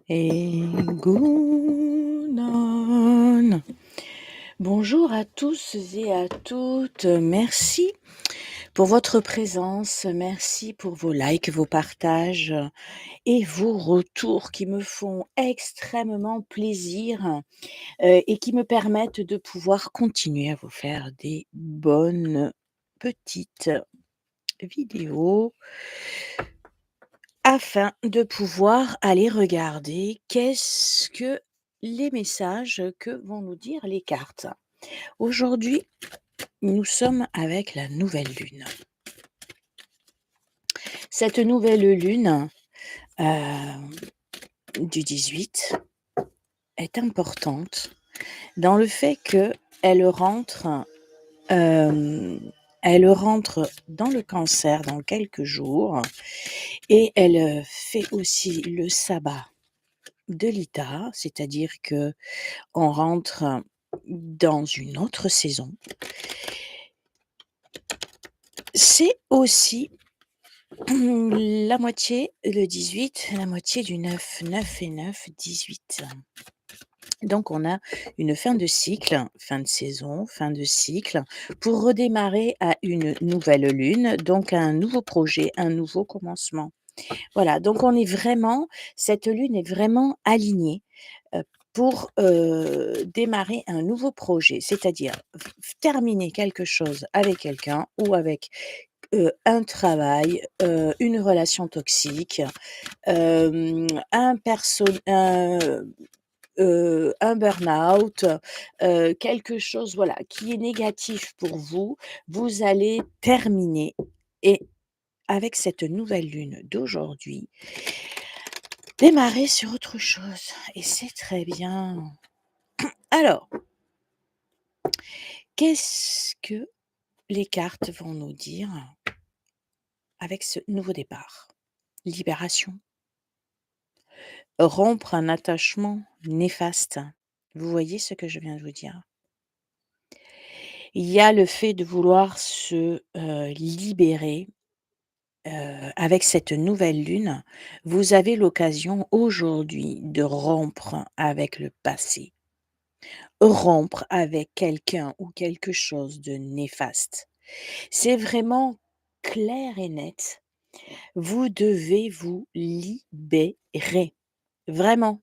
Egunon. Bonjour à tous et à toutes. Merci pour votre présence. Merci pour vos likes, vos partages et vos retours qui me font extrêmement plaisir et qui me permettent de pouvoir continuer à vous faire des bonnes petites vidéos afin de pouvoir aller regarder qu'est-ce que les messages que vont nous dire les cartes. Aujourd'hui, nous sommes avec la nouvelle lune. Cette nouvelle lune du 18 est importante dans le fait qu'elle rentre, elle rentre dans le Cancer dans quelques jours et elle fait aussi le sabbat de l'Ita, c'est-à-dire que on rentre dans une autre saison. C'est aussi la moitié, le 18, la moitié du 9. 9 et 9, 18. Donc on a une fin de cycle, fin de saison, fin de cycle, pour redémarrer à une nouvelle lune, donc à un nouveau projet, un nouveau commencement. Voilà, donc on est vraiment cette lune est vraiment alignée, pour, démarrer un nouveau projet, c'est-à-dire terminer quelque chose avec quelqu'un ou avec, un travail, une relation toxique, un burn-out, quelque chose, voilà, qui est négatif pour vous, vous allez terminer et avec cette nouvelle lune d'aujourd'hui, démarrer sur autre chose et c'est très bien. Alors, qu'est-ce que les cartes vont nous dire avec ce nouveau départ? Libération, rompre un attachement néfaste. Vous voyez ce que je viens de vous dire? Il y a le fait de vouloir se, libérer, avec cette nouvelle lune. Vous avez l'occasion aujourd'hui de rompre avec le passé, rompre avec quelqu'un ou quelque chose de néfaste. C'est vraiment clair et net. Vous devez vous libérer, vraiment.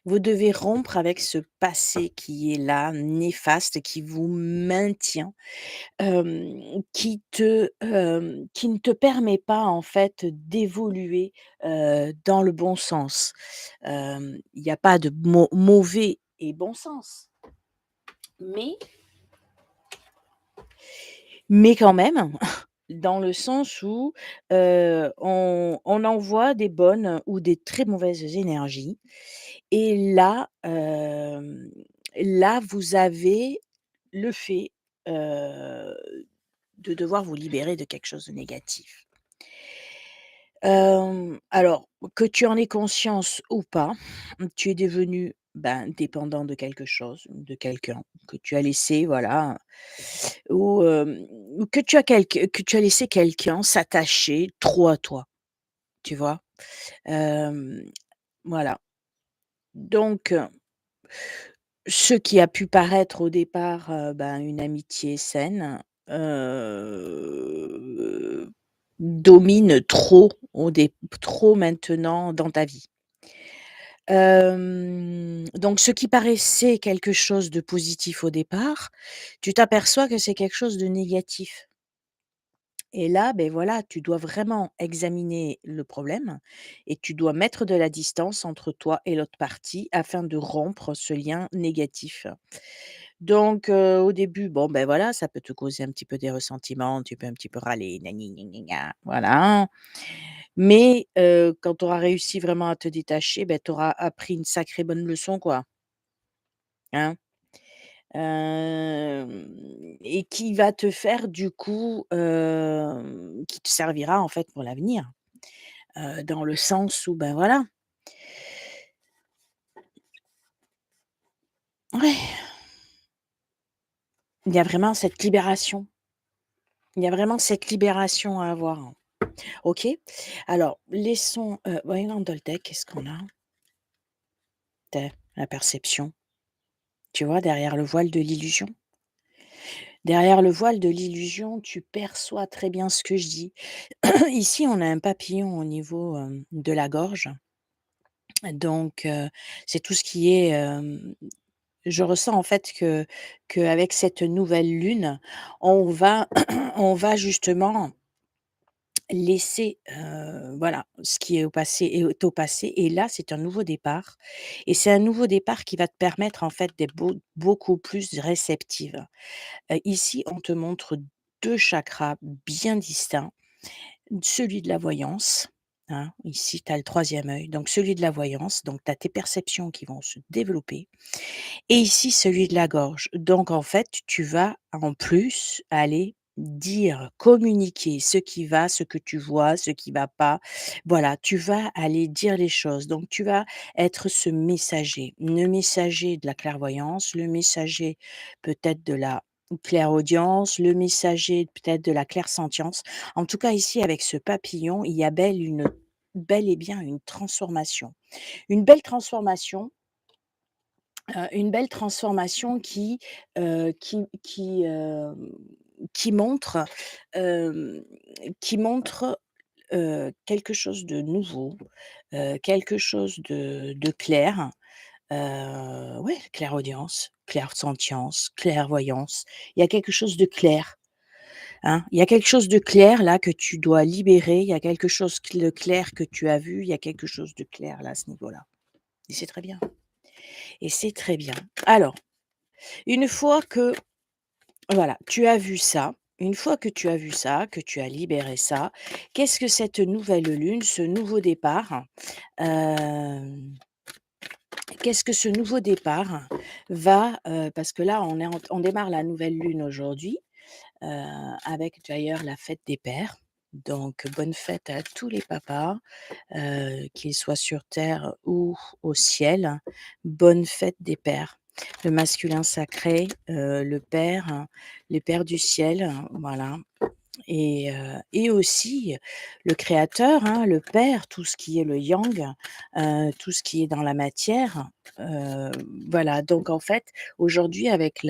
Vous devez rompre avec ce passé qui est là, néfaste, qui vous maintient, qui ne te permet pas en fait d'évoluer, dans le bon sens. Il y a pas de mauvais et bon sens, mais quand même, dans le sens où, on envoie des bonnes ou des très mauvaises énergies et là, vous avez le fait, heu, de devoir vous libérer de quelque chose de négatif. Alors, que tu en aies conscience ou pas, tu es devenu, ben, dépendant de quelque chose, de quelqu'un que tu as laissé, voilà, ou que tu as laissé quelqu'un s'attacher trop à toi, tu vois? Hem, voilà. Donc, ce qui a pu paraître au départ, ben, une amitié saine, heu, domine trop maintenant dans ta vie. Donc ce qui paraissait quelque chose de positif au départ, tu t'aperçois que c'est quelque chose de négatif et là, ben voilà, tu dois vraiment examiner le problème et tu dois mettre de la distance entre toi et l'autre partie afin de rompre ce lien négatif. Donc au début, bon, ben voilà, ça peut te causer un petit peu des ressentiments, tu peux un petit peu râler, gna gni gna gna gna, voilà. Mais quand tu auras réussi vraiment à te détacher, ben tu auras appris une sacrée bonne leçon, quoi, hein? Et qui va te faire du coup, qui te servira en fait pour l'avenir, dans le sens où, ben, voilà. Ouais, il y a vraiment cette libération. Il y a vraiment cette libération à avoir, hein. OK? Alors laissons, voyons dans le deck, qu'est-ce qu'on a? Tu la perception, tu vois? Derrière le voile de l'illusion. Derrière le voile de l'illusion, tu perçois très bien ce que je dis. Ici, on a un papillon au niveau, de la gorge, donc c'est tout ce qui est, je ressens en fait qu'avec cette nouvelle lune, on va on va justement laisser, voilà, ce qui est au passé est au passé et là, c'est un nouveau départ et c'est un nouveau départ qui va te permettre en fait d'être beaucoup plus réceptive. Ici, on te montre 2 chakras bien distincts, celui de la voyance, hein, ici tu as le troisième œil, donc celui de la voyance, donc tu as tes perceptions qui vont se développer et ici celui de la gorge. Donc en fait, tu vas en plus aller dire, communiquer ce qui va, ce que tu vois, ce qui va pas. Voilà, tu vas aller dire les choses. Donc tu vas être ce messager, le messager de la clairvoyance, le messager peut-être de la clairaudience, le messager peut-être de la clairsentience. En tout cas ici avec ce papillon, il y a bel et bien une transformation. Une belle transformation une belle transformation qui montre, hem, quelque chose de nouveau, quelque chose de clair, ouais, clairaudience, clairsentience, clairvoyance. Il y a quelque chose de clair, hein. Il y a quelque chose de clair là que tu dois libérer, il y a quelque chose de clair que tu as vu, il y a quelque chose de clair là, à ce niveau-là et c'est très bien et c'est très bien. Alors, une fois que voilà, tu as vu ça. Une fois que tu as vu ça, que tu as libéré ça, qu'est-ce que cette nouvelle lune, ce nouveau départ, hem, qu'est-ce que ce nouveau départ va, parce que là, on démarre la nouvelle lune aujourd'hui, heu, avec d'ailleurs la fête des pères. Donc bonne fête à tous les papas, qu'ils soient sur terre ou au ciel. Bonne fête des pères. Le masculin sacré, le père, les pères du ciel, voilà et aussi le créateur, hein, le père, tout ce qui est le yang, tout ce qui est dans la matière, heu, voilà donc en fait, aujourd'hui avec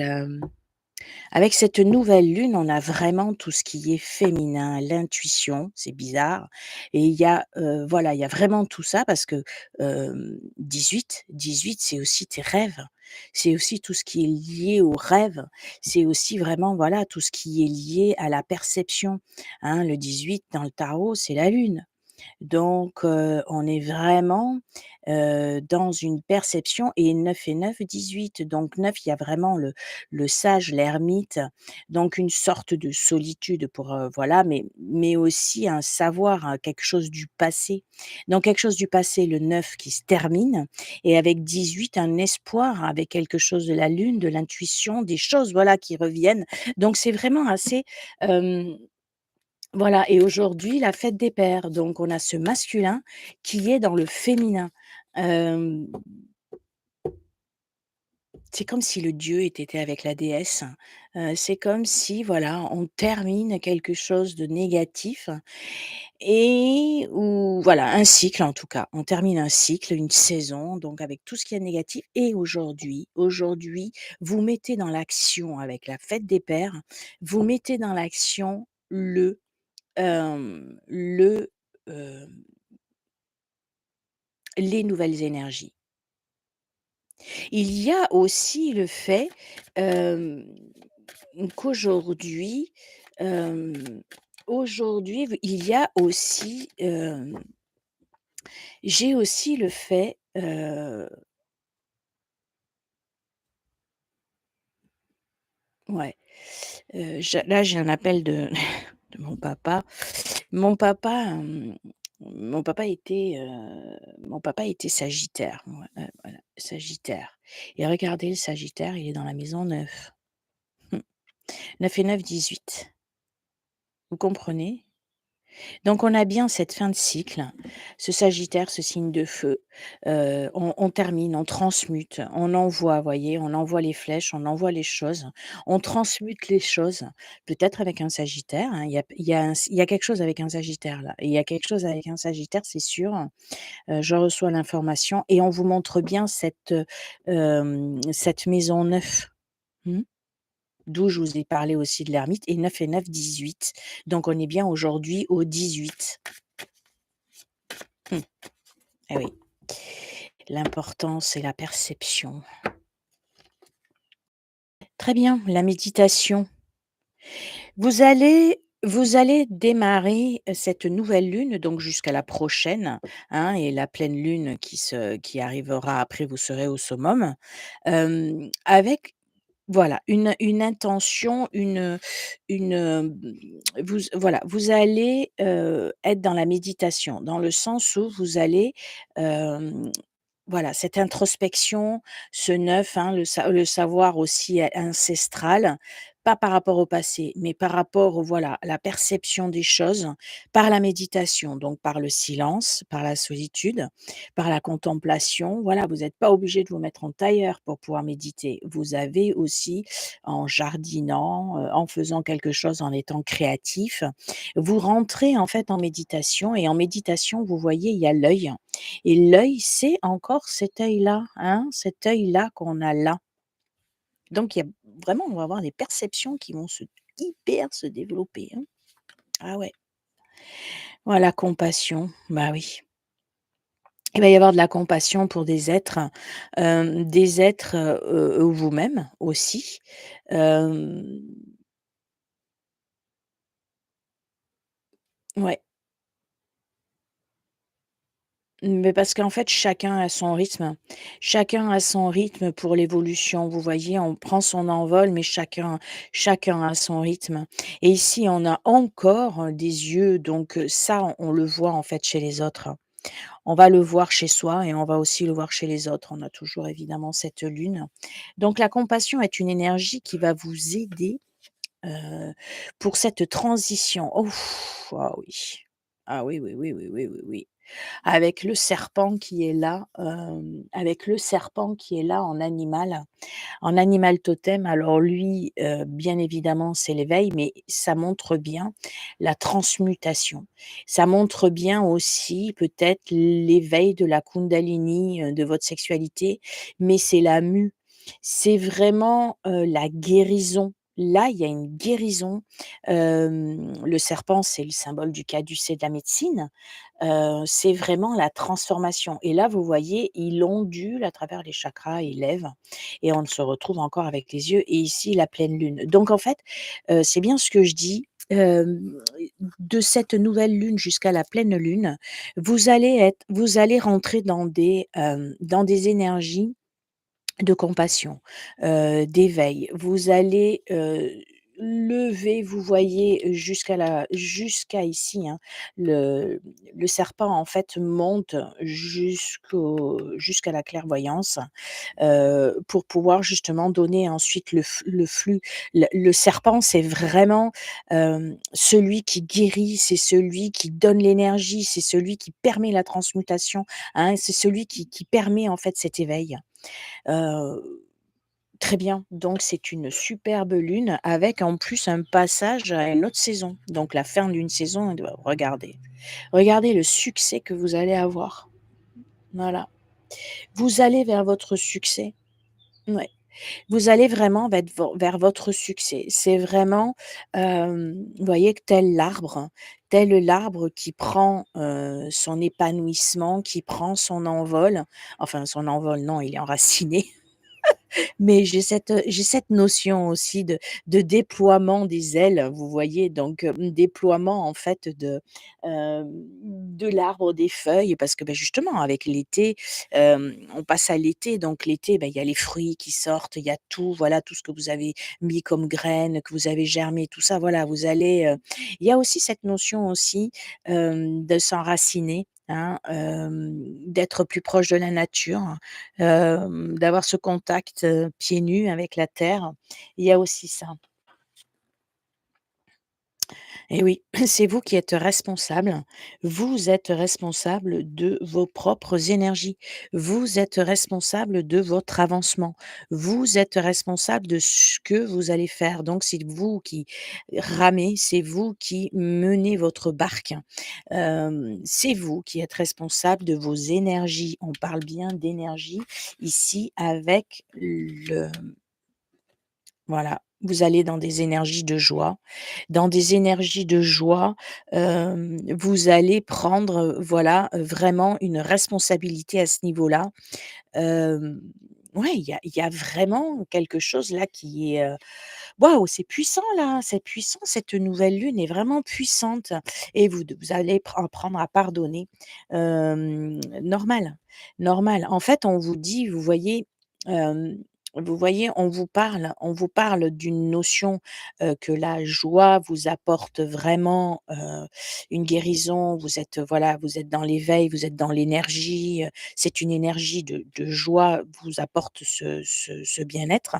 cette nouvelle lune, on a vraiment tout ce qui est féminin, l'intuition, c'est bizarre et il y a, voilà, il y a vraiment tout ça parce que, 18 c'est aussi tes rêves. C'est aussi tout ce qui est lié aux rêves. C'est aussi vraiment, voilà, tout ce qui est lié à la perception, hein. Le 18 dans le tarot, c'est la lune. Donc on est vraiment, dans une perception et 9 et 9, 18. Donc 9, il y a vraiment le sage, l'ermite, donc une sorte de solitude pour, voilà, mais aussi un savoir, quelque chose du passé. Donc quelque chose du passé, le 9 qui se termine et avec 18, un espoir, avec quelque chose de la lune, de l'intuition, des choses, voilà, qui reviennent. Donc c'est vraiment assez, hem voilà et aujourd'hui, la fête des pères, donc on a ce masculin qui est dans le féminin. Hem, c'est comme si le dieu était avec la déesse. C'est comme si, voilà, on termine quelque chose de négatif et ou voilà, un cycle en tout cas. On termine un cycle, une saison, donc avec tout ce qui est négatif et aujourd'hui, vous mettez dans l'action avec la fête des pères, vous mettez dans l'action Hem, le, hem, les nouvelles énergies. Il y a aussi le fait, hem, qu'aujourd'hui, hem, aujourd'hui, il y a aussi, j'ai aussi le fait, ouais, j'ai un appel de de mon papa. Mon papa, mon papa était, sagittaire, ouais, voilà, sagittaire et regardez le sagittaire, il est dans la maison 9. 9 et 9, 18. Vous comprenez? Donc on a bien cette fin de cycle, ce Sagittaire, ce signe de feu, on termine, on transmute, on envoie, voyez? On envoie les flèches, on envoie les choses, on transmute les choses, peut-être avec un Sagittaire, hein, il y a quelque chose avec un Sagittaire là, il y a quelque chose avec un Sagittaire, c'est sûr, je reçois l'information et on vous montre bien cette maison 9. Mmh. D'où je vous ai parlé aussi de l'ermite et 9 et 9, 18. Donc on est bien aujourd'hui au 18. Mmh. Eh oui. L'important, c'est la perception. Très bien, la méditation. Vous allez démarrer, cette nouvelle lune, donc jusqu'à la prochaine, hein, et la pleine lune qui arrivera après, vous serez au summum, avec voilà, une intention, vous allez, être dans la méditation, dans le sens où vous allez, hem, voilà, cette introspection, ce neuf, hein, le savoir aussi ancestral, pas par rapport au passé, mais par rapport, voilà, à la perception des choses par la méditation, donc par le silence, par la solitude, par la contemplation. Voilà, vous n'êtes pas obligé de vous mettre en tailleur pour pouvoir méditer. Vous avez aussi, en jardinant, en faisant quelque chose, en étant créatif, vous rentrez en fait en méditation et en méditation, vous voyez, il y a l'œil et l'œil, c'est encore cet œil-là, hein, cet œil-là qu'on a là. Donc il y a vraiment, on va avoir des perceptions qui vont se développer, hein. Ah ouais. Voilà, compassion, bah oui. Il va y avoir de la compassion pour des êtres, vous-même aussi. Hem, ouais, mais parce qu'en fait, chacun a son rythme. Chacun a son rythme pour l'évolution. Vous voyez, on prend son envol, mais chacun a son rythme. Et ici, on a encore des yeux, donc ça, on le voit en fait chez les autres. On va le voir chez soi et on va aussi le voir chez les autres. On a toujours évidemment cette lune. Donc la compassion est une énergie qui va vous aider, pour cette transition. Ouf! Ah oui. Ah oui, oui, oui, oui, oui, oui, oui. Avec le serpent qui est là, avec le serpent qui est là en animal totem. Alors lui, bien évidemment, c'est l'éveil, mais ça montre bien la transmutation. Ça montre bien aussi peut-être l'éveil de la kundalini, de votre sexualité, mais c'est la mue. C'est vraiment, la guérison. Là, il y a une guérison. Le serpent, c'est le symbole du caducée de la médecine. C'est vraiment la transformation et là, vous voyez, il ondule à travers les chakras, il lève et on se retrouve encore avec les yeux et ici la pleine lune. Donc en fait, c'est bien ce que je dis, de cette nouvelle lune jusqu'à la pleine lune, vous allez rentrer dans des énergies de compassion, d'éveil. Vous allez, lever, vous voyez, jusqu'à ici, hein, le le serpent en fait monte jusqu'à la clairvoyance, pour pouvoir justement donner ensuite le flux. Le serpent, c'est vraiment, celui qui guérit, c'est celui qui donne l'énergie, c'est celui qui permet la transmutation, hein, c'est celui qui permet en fait cet éveil. Heu, Très bien, donc c'est une superbe lune avec en plus un passage à une autre saison. Donc la fin d'une saison, regardez le succès que vous allez avoir. Voilà. Vous allez vers votre succès. Ouais. Vous allez vraiment vers votre succès. C'est vraiment, vous voyez que tel l'arbre qui prend, son épanouissement, qui prend son envol, enfin son envol non, il est enraciné. Mais j'ai cette notion aussi de déploiement des ailes, vous voyez? Donc, déploiement en fait de l'arbre, des feuilles parce que, justement avec l'été, on passe à l'été donc l'été, il y a les fruits qui sortent, il y a tout, voilà, tout ce que vous avez mis comme graines, que vous avez germé, tout ça, voilà, il y a aussi cette notion aussi, de s'enraciner, hein, d'être plus proche de la nature. D'avoir ce contact, pieds nus avec la terre. Il y a aussi ça. Et oui, c'est vous qui êtes responsable. Vous êtes responsable de vos propres énergies. Vous êtes responsable de votre avancement. Vous êtes responsable de ce que vous allez faire. Donc c'est vous qui ramez, c'est vous qui menez votre barque. C'est vous qui êtes responsable de vos énergies. On parle bien d'énergie ici avec le voilà, vous allez dans des énergies de joie. Dans des énergies de joie, vous allez prendre, voilà, vraiment une responsabilité à ce niveau-là. Hem, ouais, il y a vraiment quelque chose là qui est, waouh, c'est puissant là, c'est puissant, cette nouvelle lune est vraiment puissante et vous allez apprendre à pardonner. Normal, normal. En fait, on vous dit, hem, vous voyez, on vous parle d'une notion, que la joie vous apporte vraiment, une guérison. Vous êtes, voilà, vous êtes dans l'éveil, vous êtes dans l'énergie, c'est une énergie de joie vous apporte ce bien-être.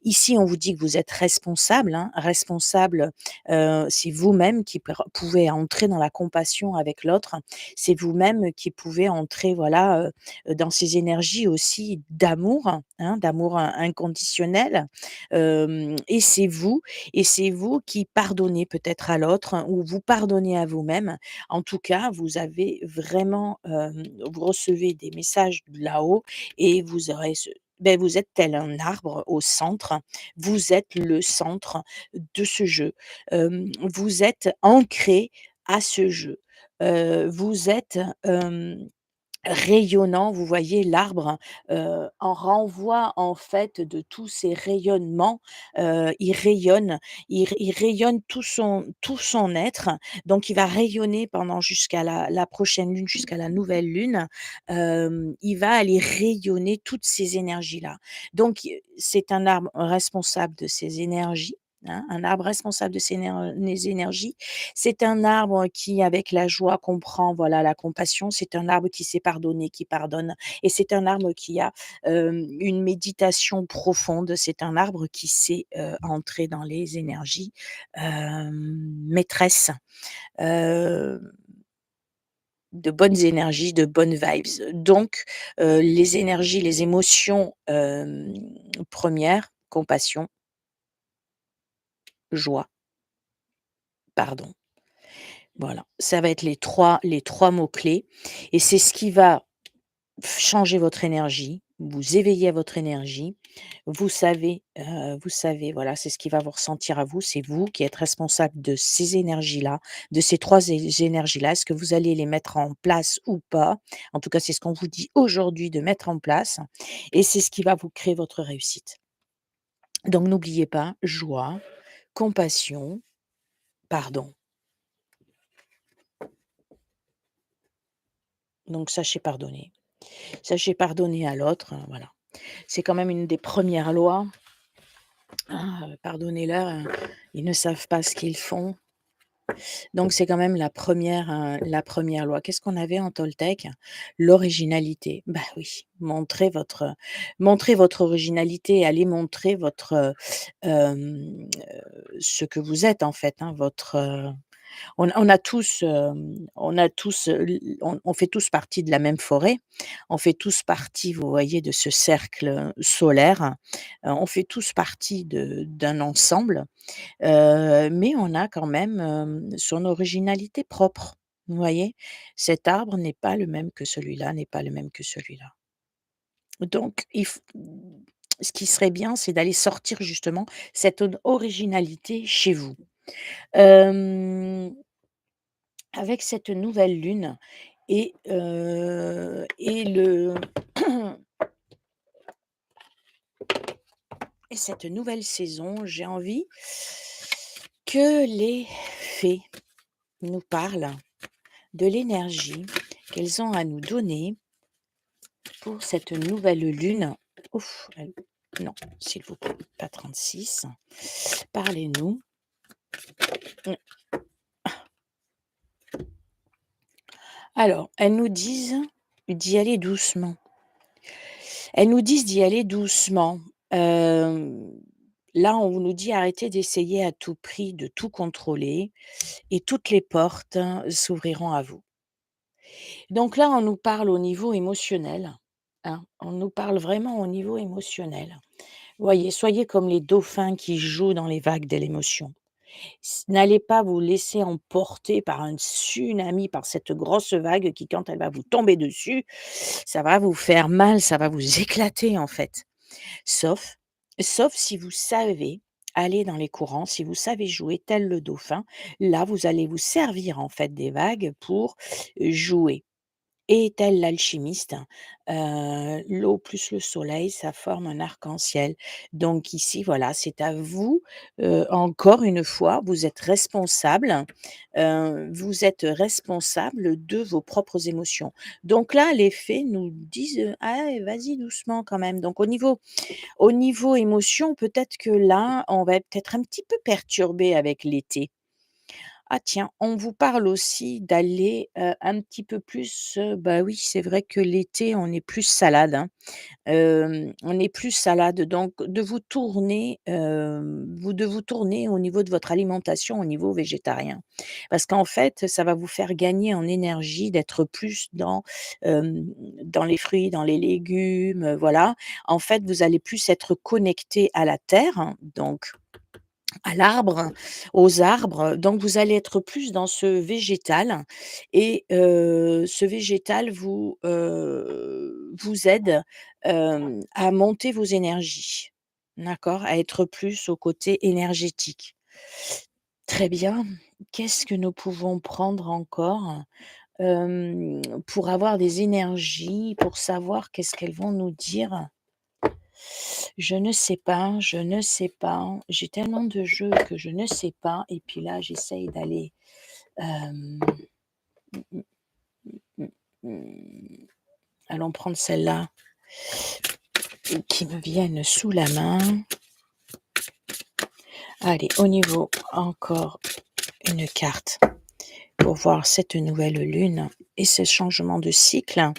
Ici, on vous dit que vous êtes responsable, hein, responsable, c'est vous-même qui pouvez entrer dans la compassion avec l'autre. C'est vous-même qui pouvez entrer, voilà, dans ces énergies aussi d'amour, hein, d'amour inconditionnel. Et c'est vous qui pardonnez peut-être à l'autre, hein, ou vous pardonnez à vous-même. En tout cas, vous avez vraiment, vous recevez des messages de là-haut et vous aurez vous êtes tel un arbre au centre, vous êtes le centre de ce jeu. Vous êtes ancré à ce jeu. Vous êtes, rayonnant, vous voyez l'arbre, en renvoie en fait de tous ces rayonnements, il rayonne, il rayonne tout son être, donc il va rayonner pendant jusqu'à la prochaine lune, jusqu'à la nouvelle lune, il va aller rayonner toutes ces énergies-là. Donc c'est un arbre responsable de ces énergies, hein, un arbre responsable de ces énergies. C'est un arbre qui, avec la joie, comprend, voilà, la compassion. C'est un arbre qui sait pardonner, qui pardonne et c'est un arbre qui a, une méditation profonde. C'est un arbre qui sait, entrer dans les énergies, maîtresses, heu, de bonnes énergies, de bonnes vibes. Donc, les énergies, les émotions, 1, compassion, joie, pardon. Voilà, ça va être les trois mots clés et c'est ce qui va changer votre énergie, vous éveiller à votre énergie. Vous savez, voilà, c'est ce qui va vous ressentir à vous. C'est vous qui êtes responsable de ces énergies-là, de ces 3 énergies-là. Est-ce que vous allez les mettre en place ou pas? En tout cas, c'est ce qu'on vous dit aujourd'hui de mettre en place et c'est ce qui va vous créer votre réussite. Donc n'oubliez pas, joie, compassion, pardon. Donc sachez pardonner. Sachez pardonner à l'autre, voilà. C'est quand même une des premières lois, hein, pardonnez-leur, ils ne savent pas ce qu'ils font. Donc c'est quand même la première loi. Qu'est-ce qu'on avait en toltèque? L'originalité. Bah oui, montrez votre originalité, allez montrer ce que vous êtes en fait, hein, on a tous, on fait tous partie de la même forêt. On fait tous partie, vous voyez, de ce cercle, solaire. On fait tous partie d'un ensemble, mais on a quand même, son originalité propre. Vous voyez? Cet arbre n'est pas le même que celui-là, n'est pas le même que celui-là. Donc ce qui serait bien, c'est d'aller sortir justement cette originalité chez vous. Hem Avec cette nouvelle lune et cette nouvelle saison, j'ai envie que les fées nous parlent de l'énergie qu'elles ont à nous donner pour cette nouvelle lune. Ouf, non, s'il vous plaît, pas 36. Parlez-nous. Mmh. Alors, elles nous disent d'y aller doucement. Elles nous disent d'y aller doucement. Hem Là, on nous dit: «Arrêtez d'essayer à tout prix de tout contrôler et toutes les portes s'ouvriront à vous». Donc là, on nous parle au niveau émotionnel, hein, on nous parle vraiment au niveau émotionnel. Voyez, soyez comme les dauphins qui jouent dans les vagues de l'émotion. N'allez pas vous laisser emporter par un tsunami, par cette grosse vague qui, quand elle va vous tomber dessus, ça va vous faire mal, ça va vous éclater, en fait. Sauf sauf si vous savez aller dans les courants, si vous savez jouer tel le dauphin, là, vous allez vous servir, en fait, des vagues pour jouer. Et tel l'alchimiste, l'eau plus le soleil, ça forme un arc-en-ciel. Donc ici, voilà, c'est à vous, encore une fois, vous êtes responsable de vos propres émotions. Donc là, les fées nous disent, «Ah, vas-y doucement quand même». Donc au niveau émotion, peut-être que là, on va peut-être un petit peu perturbé avec l'été. Ah tiens, on vous parle aussi d'aller, un petit peu plus, bah, oui, c'est vrai que l'été, on est plus salade, hein. On est plus salade, donc de vous tourner au niveau de votre alimentation, au niveau végétarien. Parce qu'en fait, ça va vous faire gagner en énergie d'être plus dans les fruits, dans les légumes, voilà. En fait, vous allez plus être connecté à la terre, hein, donc à l'arbre, aux arbres, donc vous allez être plus dans ce végétal et ce végétal vous aide, à monter vos énergies. D'accord? À être plus au côté énergétique. Très bien. Qu'est-ce que nous pouvons prendre encore, pour avoir des énergies, pour savoir qu'est-ce qu'elles vont nous dire? Je ne sais pas, je ne sais pas. J'ai tellement de jeux que je ne sais pas et puis là, j'essaye d'aller, hem, mmh mh, mmh, allons prendre celles-là qui me viennent sous la main. Allez, au niveau encore une carte pour voir cette nouvelle lune et ce changement de cycle.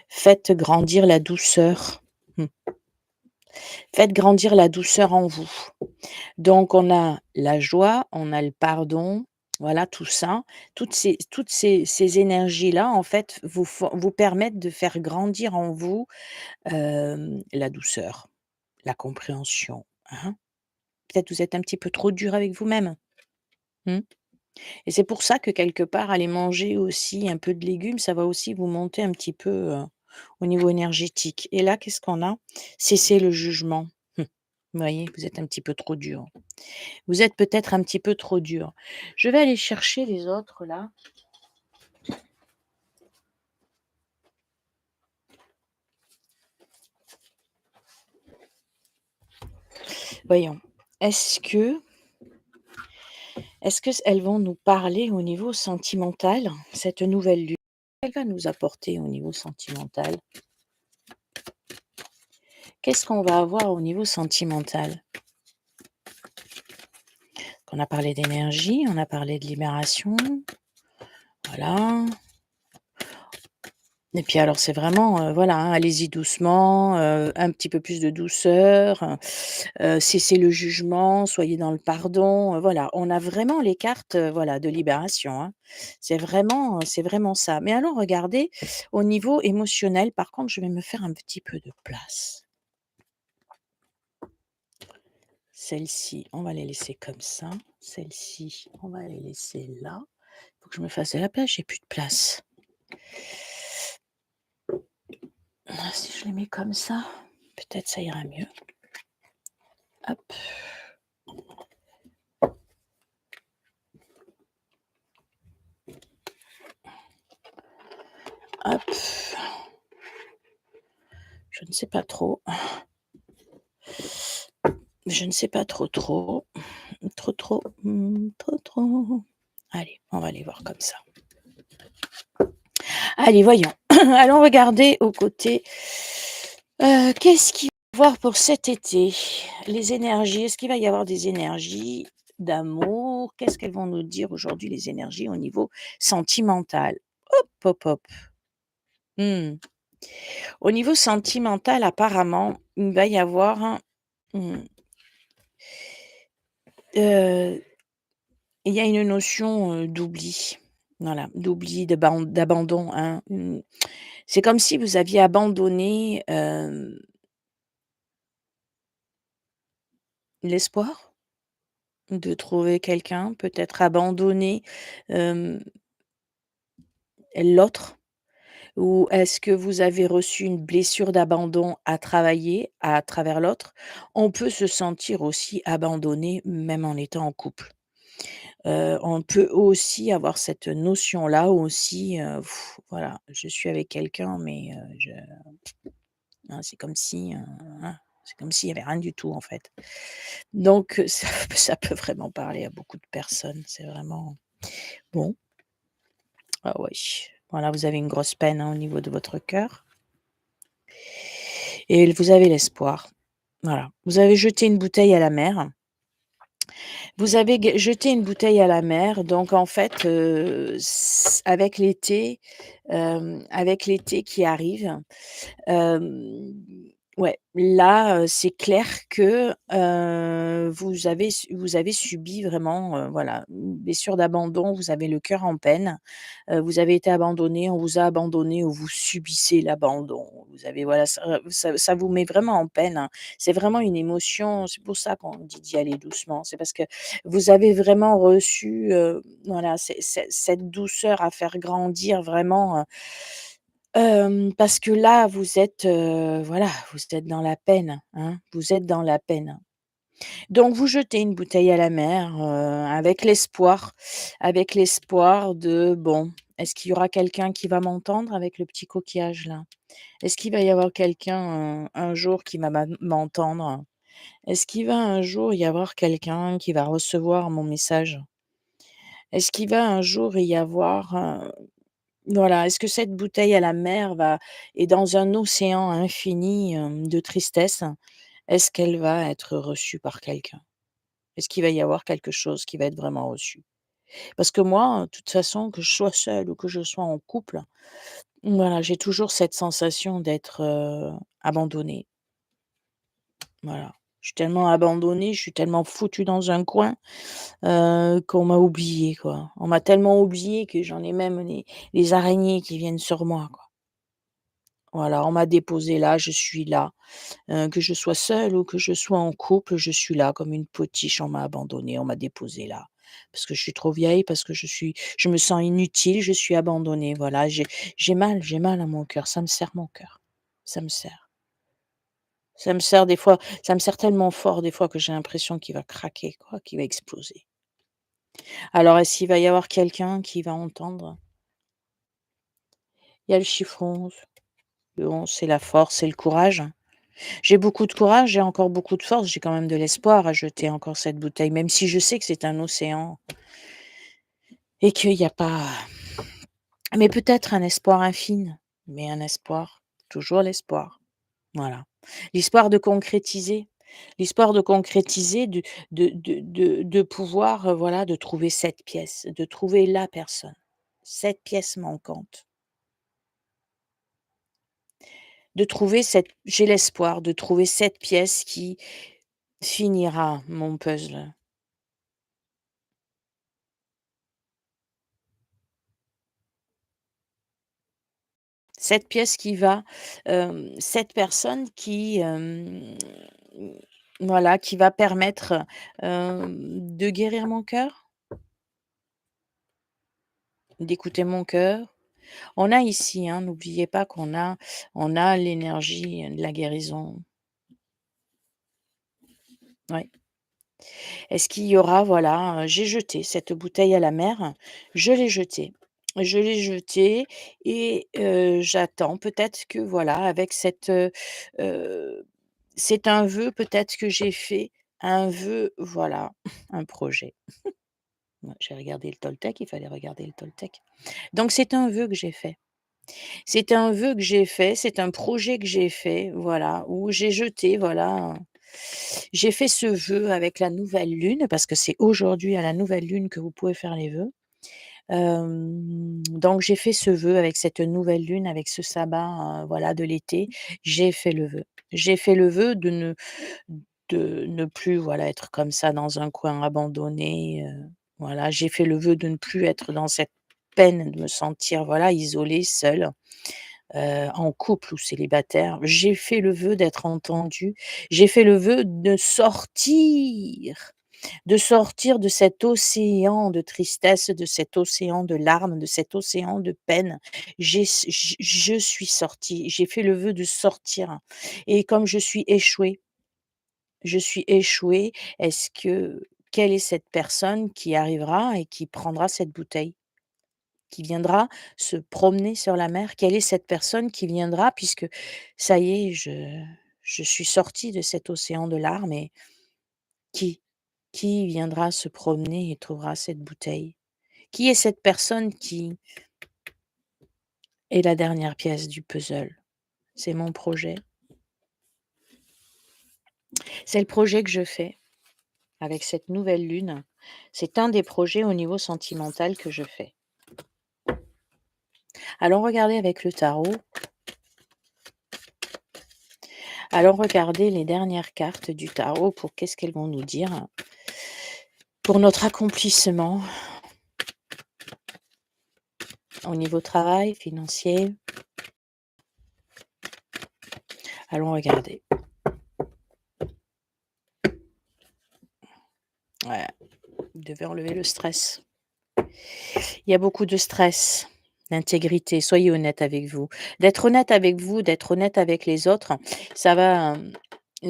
Faites grandir la douceur. Mmh. Faites grandir la douceur en vous. Donc on a la joie, on a le pardon, voilà tout ça. Toutes ces énergies-là, en fait, vous permettent de faire grandir en vous, la douceur, la compréhension, hein. Peut-être vous êtes un petit peu trop dur avec vous-même, mmh et c'est pour ça que quelque part aller manger aussi un peu de légumes, ça va aussi vous monter un petit peu, au niveau énergétique et là, qu'est-ce qu'on a? Cessez le jugement. Vous voyez? Vous êtes un petit peu trop dur. Vous êtes peut-être un petit peu trop dur. Je vais aller chercher les autres là. Voyons. Est-ce que elles vont nous parler au niveau sentimental, cette nouvelle lune? Qu'elle va nous apporter au niveau sentimental? Qu'est-ce qu'on va avoir au niveau sentimental? On a parlé d'énergie, on a parlé de libération, voilà. Et puis alors c'est vraiment, voilà, hein, allez-y doucement, un petit peu plus de douceur, cessez le jugement, soyez dans le pardon, voilà. On a vraiment les cartes, voilà, de libération, hein. C'est vraiment ça. Mais allons regarder au niveau émotionnel, par contre, je vais me faire un petit peu de place. Celles-ci, on va les laisser comme ça. Celles-ci, on va les laisser là. Il faut que je me fasse de la place, j'ai plus de place. Ah, si je les mets comme ça, peut-être ça ira mieux. Hop, hop. Je ne sais pas trop. Je ne sais pas trop, trop. Trop, trop, trop, trop. Allez, on va aller voir comme ça. Allez, voyons. Allons regarder aux côtés. Qu'est-ce qu'il va y avoir pour cet été? Les énergies, est-ce qu'il va y avoir des énergies d'amour? Qu'est-ce qu'elles vont nous dire aujourd'hui, les énergies au niveau sentimental? Hop, hop, hop. Mmh. Au niveau sentimental, apparemment, il va y avoir mmh, Heu, il y a une notion, d'oubli. Voilà, d'oubli, d'abandon, hein. C'est comme si vous aviez abandonné, l'espoir de trouver quelqu'un, peut-être abandonné, hem, l'autre. Ou est-ce que vous avez reçu une blessure d'abandon à travailler à travers l'autre? On peut se sentir aussi abandonné même en étant en couple. On peut aussi avoir cette notion-là aussi, voilà, je suis avec quelqu'un mais je hein, c'est comme si, hein, c'est comme s'il y avait rien du tout en fait. Donc ça peut vraiment parler à beaucoup de personnes, c'est vraiment bon, ah oui, voilà, vous avez une grosse peine, hein, au niveau de votre cœur et vous avez l'espoir. Voilà. Vous avez jeté une bouteille à la mer. Vous avez jeté une bouteille à la mer, donc en fait, avec l'été qui arrive, Hem, ouais, là, c'est clair que, vous avez subi vraiment, voilà, une blessure d'abandon, vous avez le cœur en peine, vous avez été abandonné, on vous a abandonné ou vous subissez l'abandon. Vous avez voilà, ça vous met vraiment en peine, hein. C'est vraiment une émotion, c'est pour ça qu'on dit d'y aller doucement. C'est parce que vous avez vraiment reçu, voilà, cette douceur à faire grandir vraiment, parce que là, vous êtes, voilà, vous êtes dans la peine, hein, vous êtes dans la peine. Donc vous jetez une bouteille à la mer, avec l'espoir de bon, est-ce qu'il y aura quelqu'un qui va m'entendre avec le petit coquillage là? Est-ce qu'il va y avoir quelqu'un, un jour qui va m'entendre? Est-ce qu'il va un jour y avoir quelqu'un qui va recevoir mon message? Est-ce qu'il va un jour y avoir, voilà, est-ce que cette bouteille à la mer va est dans un océan infini, de tristesse, est-ce qu'elle va être reçue par quelqu'un? Est-ce qu'il va y avoir quelque chose qui va être vraiment reçu? Parce que moi, de toute façon, que je sois seule ou que je sois en couple, voilà, j'ai toujours cette sensation d'être, abandonnée. Voilà. Je suis tellement abandonnée, je suis tellement foutue dans un coin, qu'on m'a oubliée, quoi. On m'a tellement oubliée que j'en ai même les araignées qui viennent sur moi, quoi. Voilà, on m'a déposée là, je suis là. Que je sois seule ou que je sois en couple, je suis là comme une potiche, on m'a abandonnée, on m'a déposée là. Parce que je suis trop vieille, parce que je me sens inutile, je suis abandonnée, voilà, j'ai mal à mon cœur, ça me serre mon cœur. Ça me serre. Ça me serre des fois, ça me serre tellement fort des fois que j'ai l'impression qu'il va craquer quoi, qu'il va exploser. Alors est-ce qu'il va y avoir quelqu'un qui va entendre? Il y a le chiffre 11. Le 11, c'est la force, c'est le courage. J'ai beaucoup de courage, j'ai encore beaucoup de force, j'ai quand même de l'espoir à jeter encore cette bouteille, même si je sais que c'est un océan et qu'il y a pas mais peut-être un espoir infime, mais un espoir, toujours l'espoir, voilà. L'espoir de concrétiser, l'espoir de concrétiser, de pouvoir, voilà, de trouver cette pièce, de trouver la personne, cette pièce manquante, de trouver cette j'ai l'espoir de trouver cette pièce qui finira mon puzzle. Cette pièce qui va, cette personne qui, voilà, qui va permettre, de guérir mon cœur, d'écouter mon cœur. On a ici, hein, n'oubliez pas on a l'énergie de la guérison. Ouais. Est-ce qu'il y aura voilà, j'ai jeté cette bouteille à la mer, je l'ai jetée. Je l'ai jetée et j'attends peut-être que voilà, avec cette, c'est un vœu peut-être que j'ai fait, un vœu, voilà, un projet. Ouais, j'ai regardé le Toltec, il fallait regarder le Toltec. Donc c'est un vœu que j'ai fait. C'est un vœu que j'ai fait, c'est un projet que j'ai fait, voilà, où j'ai jeté, voilà, j'ai fait ce vœu avec la nouvelle lune, parce que c'est aujourd'hui à la nouvelle lune que vous pouvez faire les vœux. Donc j'ai fait ce vœu avec cette nouvelle lune, avec ce sabbat, voilà, de l'été. J'ai fait le vœu. J'ai fait le vœu de ne plus, voilà, être comme ça dans un coin abandonné, voilà. J'ai fait le vœu de ne plus être dans cette peine, de me sentir, voilà, isolée, seule, en couple ou célibataire. J'ai fait le vœu d'être entendue. J'ai fait le vœu de sortir de cet océan de tristesse, de cet océan de larmes, de cet océan de peine. Je suis sortie. J'ai fait le vœu de sortir et comme je suis échouée, est-ce que quelle est cette personne qui arrivera et qui prendra cette bouteille? Qui viendra se promener sur la mer? Quelle est cette personne qui viendra puisque ça y est, je suis sortie de cet océan de larmes et qui? Qui viendra se promener et trouvera cette bouteille? Qui est cette personne qui est la dernière pièce du puzzle? C'est mon projet. C'est le projet que je fais avec cette nouvelle lune. C'est un des projets au niveau sentimental que je fais. Allons regarder avec le tarot. Allons regarder les dernières cartes du tarot pour qu'est-ce qu'elles vont nous dire pour notre accomplissement au niveau travail, financier. Allons regarder. Ouais, vous devez enlever le stress. Il y a beaucoup de stress, d'intégrité, soyez honnête avec vous. D'être honnête avec vous, d'être honnête avec les autres, ça va,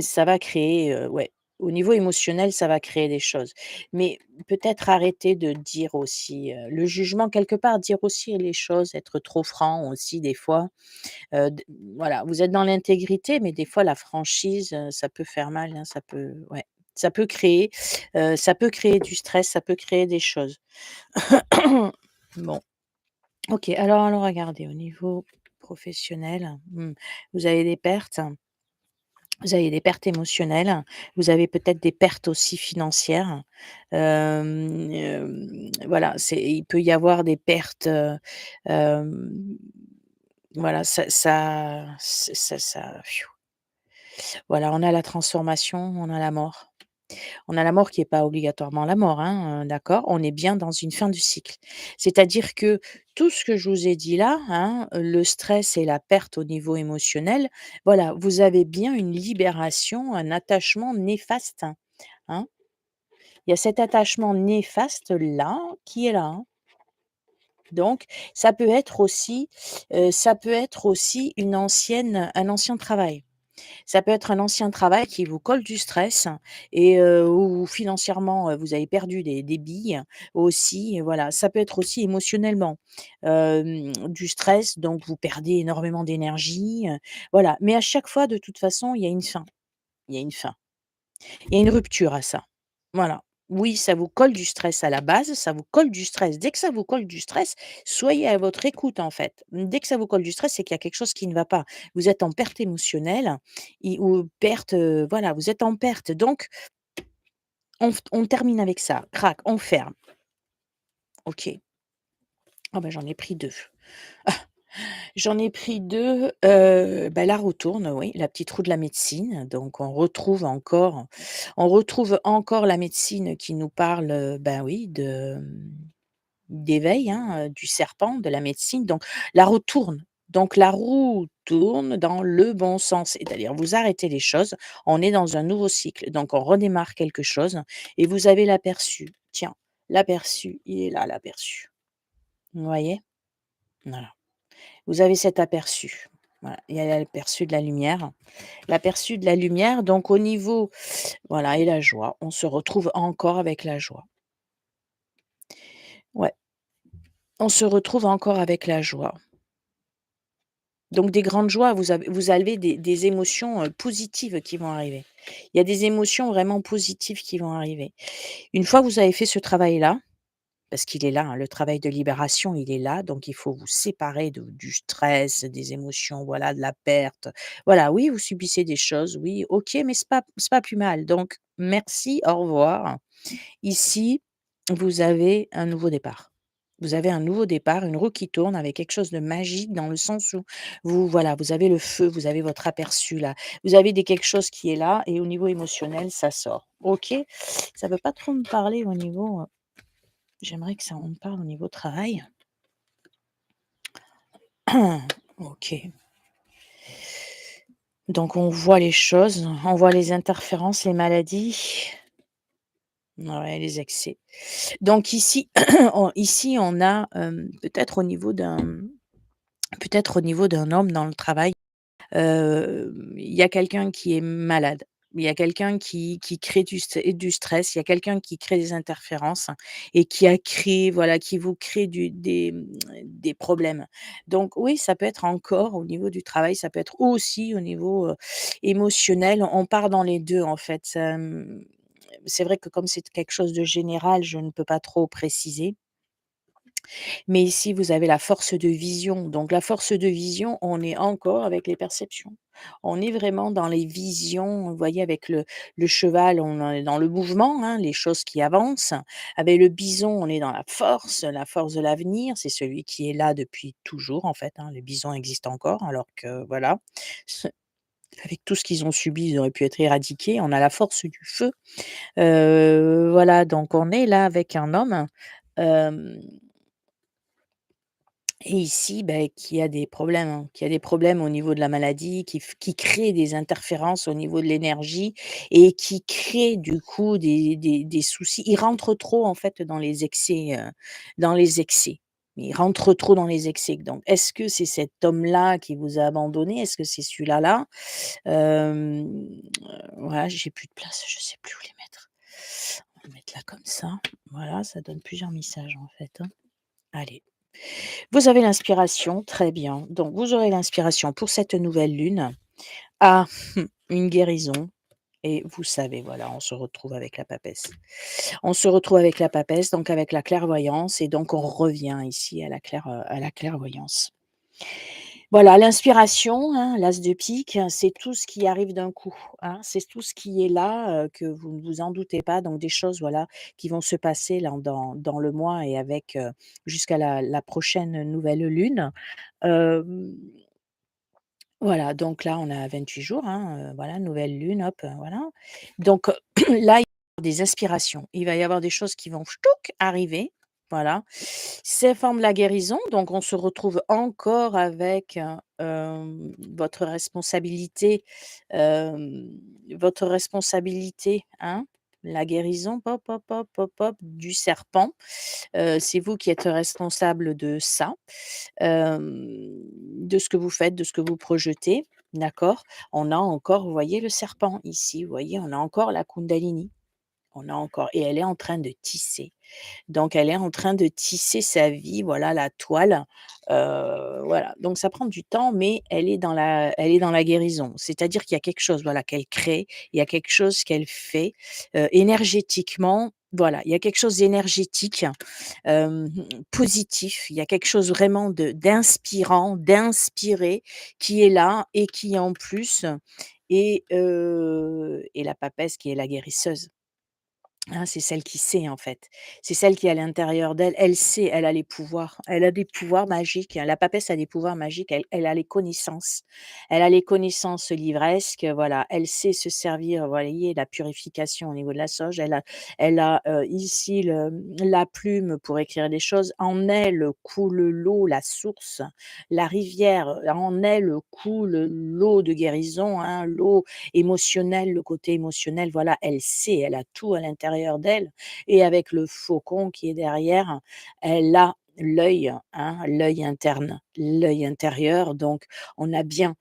ça va créer, ouais, au niveau émotionnel, ça va créer des choses. Mais peut-être arrêter de dire aussi, le jugement quelque part, dire aussi les choses, être trop franc aussi des fois. D Voilà, vous êtes dans l'intégrité, mais des fois la franchise, ça peut faire mal, hein, ça peut ouais, ça peut créer du stress, ça peut créer des choses. Bon, OK, alors allons regarder au niveau professionnel, vous avez des pertes, vous avez des pertes émotionnelles, vous avez peut-être des pertes aussi financières. Voilà, il peut y avoir des pertes, hem, voilà, ça voilà, on a la transformation, on a la mort. On a la mort qui est pas obligatoirement la mort, hein, d'accord? On est bien dans une fin du cycle. C'est-à-dire que tout ce que je vous ai dit là, hein, le stress et la perte au niveau émotionnel, voilà, vous avez bien une libération, un attachement néfaste, hein. Il y a cet attachement néfaste là, qui est là, hein. Donc ça peut être aussi un ancien travail. Ça peut être un ancien travail qui vous colle du stress et où financièrement, vous avez perdu des billes aussi, voilà. Ça peut être aussi émotionnellement, du stress, donc vous perdez énormément d'énergie, voilà. Mais à chaque fois, de toute façon, il y a une fin. Il y a une fin. Il y a une rupture à ça. Voilà. Oui, ça vous colle du stress à la base, ça vous colle du stress. Dès que ça vous colle du stress, soyez à votre écoute, en fait. Dès que ça vous colle du stress, c'est qu'il y a quelque chose qui ne va pas. Vous êtes en perte émotionnelle ou perte, voilà, vous êtes en perte. Donc, on termine avec ça. Crac, on ferme. OK. Ah bah, j'en ai pris 2. J'en ai pris 2. Bah, la roue tourne, oui, la petite roue de la médecine. Donc on retrouve encore la médecine qui nous parle, ben oui, d'éveil, hein, du serpent, de la médecine. Donc la roue tourne. Donc la roue tourne dans le bon sens. C'est-à-dire vous arrêtez les choses, on est dans un nouveau cycle. Donc on redémarre quelque chose et vous avez l'aperçu. Tiens, l'aperçu, il est là l'aperçu. Vous voyez? Voilà. Vous avez cet aperçu. Voilà, il y a l'aperçu de la lumière. L'aperçu de la lumière, donc au niveau voilà et la joie, on se retrouve encore avec la joie. Ouais, on se retrouve encore avec la joie. Donc des grandes joies, vous avez des émotions, positives qui vont arriver. Il y a des émotions vraiment positives qui vont arriver. Une fois que vous avez fait ce travail-là, parce qu'il est là, hein, le travail de libération, il est là, donc il faut vous séparer du stress, des émotions, voilà, de la perte. Voilà, oui, vous subissez des choses, oui, OK, mais c'est pas plus mal. Donc merci, au revoir. Ici, vous avez un nouveau départ. Vous avez un nouveau départ, une roue qui tourne avec quelque chose de magique dans le sens où vous voilà, vous avez le feu, vous avez votre aperçu là, vous avez des quelque chose qui est là et au niveau émotionnel, ça sort. OK? Ça veut pas trop me parler au niveau, j'aimerais que ça on me parle au niveau travail. OK. Donc on voit les choses, on voit les interférences, les maladies, ouais, les excès. Donc ici, on a, peut-être au niveau d'un homme dans le travail. Il y a quelqu'un qui est malade. Il y a quelqu'un qui crée du stress, il y a quelqu'un qui crée des interférences et qui a créé voilà, qui vous crée des problèmes. Donc oui, ça peut être encore au niveau du travail, ça peut être aussi au niveau, émotionnel. On part dans les 2 en fait. C'est vrai que comme c'est quelque chose de général, je ne peux pas trop préciser. Mais ici, vous avez la force de vision. Donc la force de vision, on est encore avec les perceptions. On est vraiment dans les visions, vous voyez avec le cheval, on est dans le mouvement, hein, les choses qui avancent. Avec le bison, on est dans la force de l'avenir, c'est celui qui est là depuis toujours en fait, hein. Le bison existe encore alors que voilà, ce avec tout ce qu'ils ont subi, ils auraient pu être éradiqués. On a la force du feu, voilà, donc on est là avec un homme, hem et ici, beh, qui a des problèmes, hein, qui a des problèmes au niveau de la maladie, qui crée des interférences au niveau de l'énergie et qui crée du coup des soucis. Il rentre trop en fait dans les excès, dans les excès. Il rentre trop dans les excès. Donc est-ce que c'est cet homme-là qui vous a abandonné? Est-ce que c'est celui-là là? Voilà, j'ai plus de place, je sais plus où les mettre. On va le mettre là comme ça. Voilà, ça donne plusieurs messages en fait, hein. Allez. Vous avez l'inspiration, très bien. Donc vous aurez l'inspiration pour cette nouvelle lune à une guérison et vous savez, voilà, on se retrouve avec la papesse. On se retrouve avec la papesse, donc avec la clairvoyance et donc on revient ici à la clairvoyance. Voilà, l'inspiration, hein, l'as de pique, c'est tout ce qui arrive d'un coup, hein. C'est tout ce qui est là, que vous ne vous en doutez pas, donc des choses, voilà, qui vont se passer là dans le mois et avec, jusqu'à la prochaine nouvelle lune. Hem, voilà, donc là, on a 28 jours, hein, voilà, nouvelle lune, hop, voilà. Donc là, il va y avoir des inspirations. Il va y avoir des choses qui vont chtouk arriver, voilà. C'est forme la guérison, donc on se retrouve encore avec, votre responsabilité, hem, votre responsabilité, hein. La guérison, pop, pop, pop, pop, pop, du serpent. C'est vous qui êtes responsable de ça, de ce que vous faites, de ce que vous projetez, d'accord? On a encore, vous voyez le serpent ici, vous voyez, on a encore la kundalini, on a encore et elle est en train de tisser. Donc elle est en train de tisser sa vie, voilà la toile, voilà. Donc ça prend du temps, mais elle est dans la guérison. C'est-à-dire qu'il y a quelque chose, voilà, qu'elle crée, il y a quelque chose qu'elle fait, énergétiquement, voilà, il y a quelque chose d'énergétique, hem, positif. Il y a quelque chose vraiment de d'inspirant, d'inspiré qui est là et qui en plus et la papesse qui est la guérisseuse. Hein, c'est celle qui sait, en fait. C'est celle qui est à l'intérieur d'elle. Elle sait, elle a les pouvoirs. Elle a des pouvoirs magiques, hein. La papesse a des pouvoirs magiques. Elle a les connaissances. Elle a les connaissances livresques, voilà. Elle sait se servir, vous voyez, la purification au niveau de la sauge. Elle a, ici la plume pour écrire des choses. En elle coule l'eau, la source, la rivière. En elle coule l'eau de guérison, hein, l'eau émotionnel, le côté émotionnel, voilà, elle sait, elle a tout à l'intérieur d'elle et avec le faucon qui est derrière, elle a l'œil, hein, l'œil interne, l'œil intérieur, donc on a bien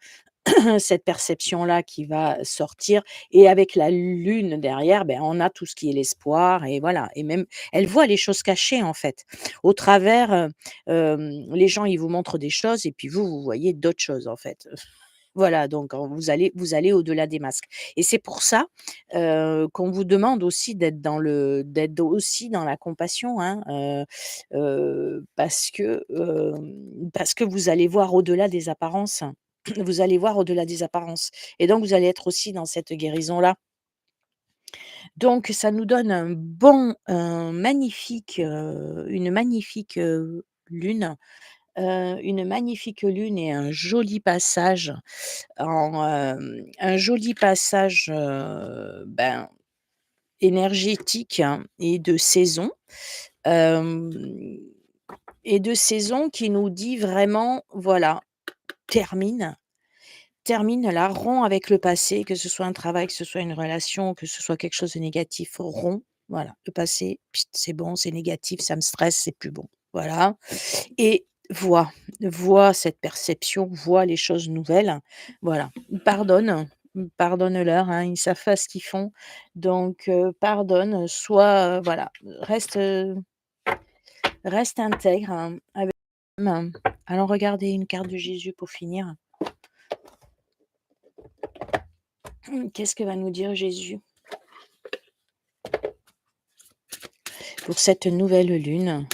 cette perception-là qui va sortir et avec la lune derrière, ben, on a tout ce qui est l'espoir et voilà et même elle voit les choses cachées, en fait. Au travers, les gens, ils vous montrent des choses et puis vous, vous voyez d'autres choses, en fait. Voilà, donc vous allez au-delà des masques et c'est pour ça, qu'on vous demande aussi d'être aussi dans la compassion, hein, parce que vous allez voir au-delà des apparences. Vous allez voir au-delà des apparences et donc vous allez être aussi dans cette guérison-là. Donc ça nous donne une magnifique, lune, une magnifique lune et un joli passage, ben, énergétique, hein, hem et de saison qui nous dit vraiment, voilà, termine. Termine là, romps avec le passé, que ce soit un travail, que ce soit une relation, que ce soit quelque chose de négatif, romps, voilà. Le passé, pst, c'est bon, c'est négatif, ça me stresse, c'est plus bon. Voilà et vois cette perception, vois les choses nouvelles, voilà. Pardonne-leur, hein, ils savent pas ce qu'ils font, donc pardonne, sois, voilà, reste intègre, hein, avec eux-mêmes. Allons regarder une carte de Jésus pour finir. Qu'est-ce que va nous dire Jésus pour cette nouvelle lune,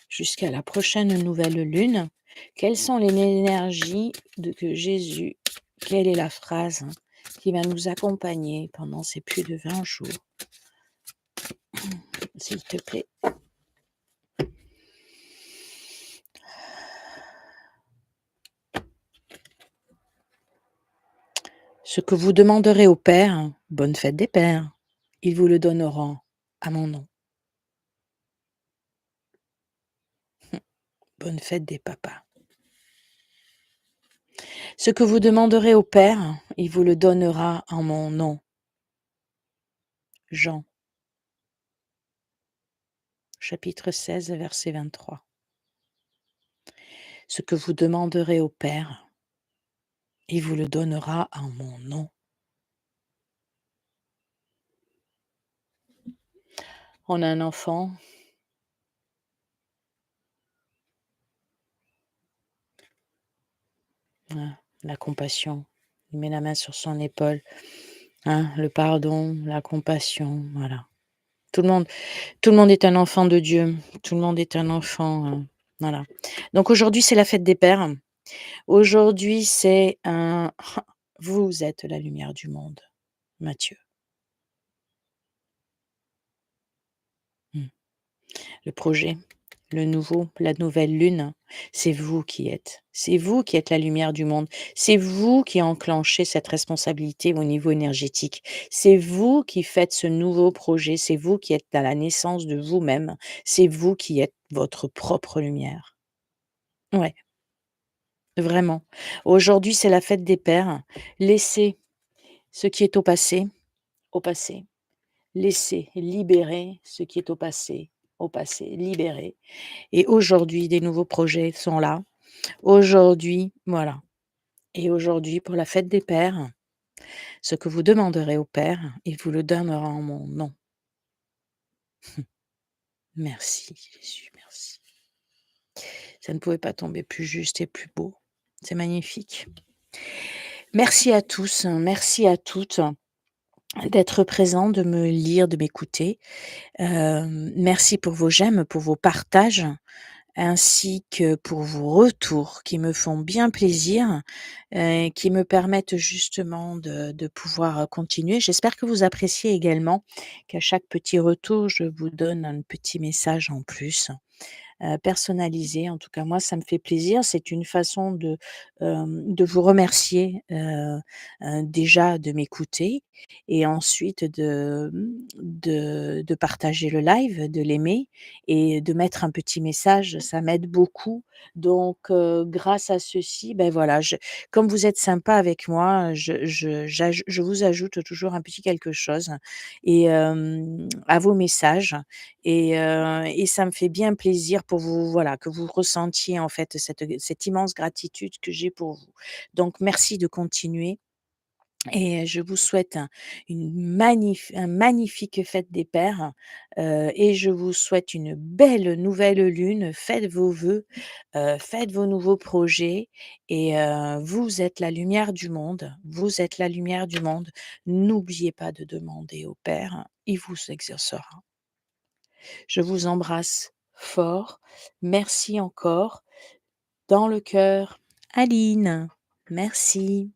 jusqu'à la prochaine nouvelle lune? Quelles sont les énergies de que Jésus, quelle est la phrase qui va nous accompagner pendant ces plus de 20 jours, s'il te plaît? Ce que vous demanderez au Père, bonne fête des pères, ils vous le donneront à mon nom. Bonne fête des papas. Ce que vous demanderez au Père, il vous le donnera en mon nom. Jean, chapitre 16, verset 23. Ce que vous demanderez au Père, il vous le donnera en mon nom. On a un enfant. Hein, la compassion. Il met la main sur son épaule. Hein, le pardon, la compassion, voilà. Tout le monde, tout le monde est un enfant de Dieu. Tout le monde est un enfant. Voilà. Donc aujourd'hui, c'est la fête des pères. Aujourd'hui, c'est un. Vous êtes la lumière du monde, Mathieu. Hmm. Le projet, le nouveau, la nouvelle lune, c'est vous qui êtes. C'est vous qui êtes la lumière du monde. C'est vous qui enclenchez cette responsabilité au niveau énergétique. C'est vous qui faites ce nouveau projet. C'est vous qui êtes à la naissance de vous-même. C'est vous qui êtes votre propre lumière. Ouais, vraiment. Aujourd'hui, c'est la fête des pères. Laissez ce qui est au passé. Laissez libérer ce qui est au passé, libérer. Et aujourd'hui, des nouveaux projets sont là. Aujourd'hui, voilà. Et aujourd'hui, pour la fête des pères, ce que vous demanderez au Père, il vous le donnera en mon nom. Merci Jésus, merci. Ça ne pouvait pas tomber plus juste et plus beau. C'est magnifique. Merci à tous, hein, merci à toutes d'être présents, de me lire, de m'écouter. Merci pour vos j'aime, pour vos partages, ainsi que pour vos retours qui me font bien plaisir, qui me permettent justement de pouvoir continuer. J'espère que vous appréciez également qu'à chaque petit retour, je vous donne un petit message en plus, personnalisé. En tout cas, moi, ça me fait plaisir. C'est une façon de vous remercier, déjà de m'écouter et ensuite de partager le live, de l'aimer et de mettre un petit message. Ça m'aide beaucoup. Donc, grâce à ceci, ben voilà, comme vous êtes sympa avec moi, je vous ajoute toujours un petit quelque chose et à vos messages et ça me fait bien plaisir pour vous, voilà, que vous ressentiez en fait cette immense gratitude que j'ai pour vous. Donc merci de continuer et je vous souhaite un magnifique fête des pères, et je vous souhaite une belle nouvelle lune. Faites vos vœux, faites vos nouveaux projets et vous êtes la lumière du monde, vous êtes la lumière du monde. N'oubliez pas de demander au Père, il vous exaucera. Je vous embrasse fort. Merci encore. Dans le cœur, Aline. Merci.